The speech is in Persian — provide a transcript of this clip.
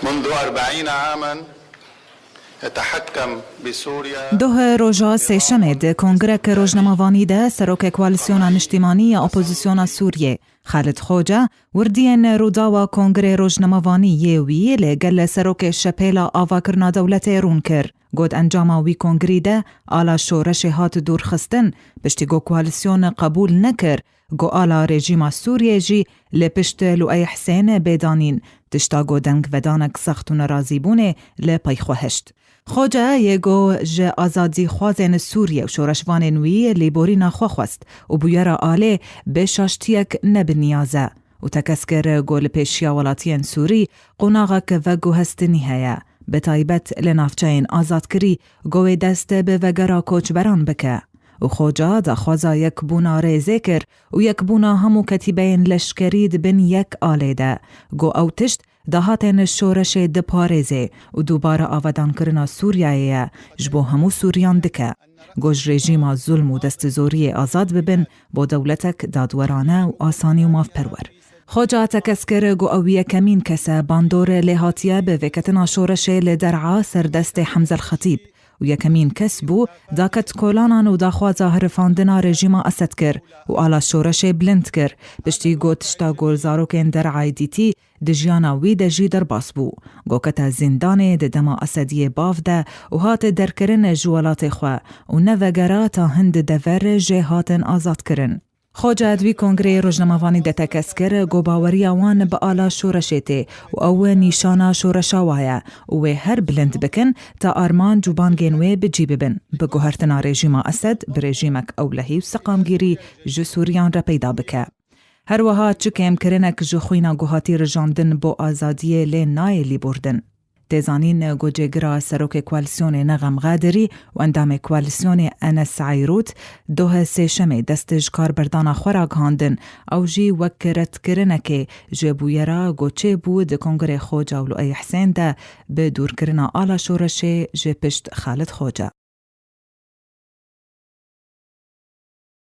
منذ 40 عاما يتحكم بسوريا. دوه روژا سیشمه ده کنگرک روزنامه‌وانی ده سروک کوالیسیون نشتیمانی اپوزیسیون سوریه خالد خوجه وردین رودا و کنگره روزنامه‌وانی یوی لگل سروک شپیلا آواکرنا دولت ایران کر. گود انجام وی کنگری ده آلا شورش هات دورخستن پشتی گو کوالیسیون قبول نکر گو آلا رژیم سوریه جی لپشت لؤی حسین بدانین تشتا گو دنگ ودانک سختون رازیبونه لپی خوهشت. خوجه یگو جه آزادی خوازن سوریه و شورشوان نوی لیبوری نخواست و بویر آله بشاشتیک نبنیازه و تکسکر گول پیشیا ولاتین سوری قناغک و گو هستنی هیا. به تایبت لنافچین آزاد کری گوی دست به وگرا کوچ بران بکه و خوجا دا خوازا یک بونا ریزه کر و یک بونا همو کتیبین لشکرید بین یک آله ده گو او تشت دا هاتن شورش دپارزه و دوباره آودان کرنا سوریایه جبو همو سوریان دکه گوش رژیم ظلم و دست زوری آزاد ببین با دولتک دادورانه و آسانی و ماف پرور. خوجا تکسکر گو اویه کمین کسه باندور لحاتیه به وکتنا شورش لدرعا سردست حمزه الخطیب و یکمین کس بو داکت کولانان و داخوازا هرفاندنا رژیم اسد کر و آلا شورش بلند کر بشتی گو تشتا گولزاروکین درعای دیتی دجیانا وی دجی در باس بو گو کتا زندان ده دما اسدی باف ده و هات درکرن جوالات خواه و نوگرا تا هند دور جهاتن آزاد کرن. خوجه دوی کنگره روزنامه‌وانی ده تکسکر گو باوری آوان با آلا شورشیته و او نیشانا شورشاوایه و هر بلند بکن تا آرمان جوبان گنوی بجی ببن بگو هرتنا رژیم اسد برژیمک اولهی و سقامگیری جو سوریان را پیدا بکه. هر وها چکم کرنک جو خوینا گوهاتی رجاندن با آزادی لینای لی بردن. تزانین گوجگرا سروک کوالیسیون نغم غادری و اندام کوالیسیون انس عیروت دوه سیشمه دستج کاربردان خوراک هاندن او جی وکرت کرنکه جبویرا گوچه بود کنگره خوجه و لؤی حسین ده به دور کرنا آلا شورشه جه پشت خالد خوجه.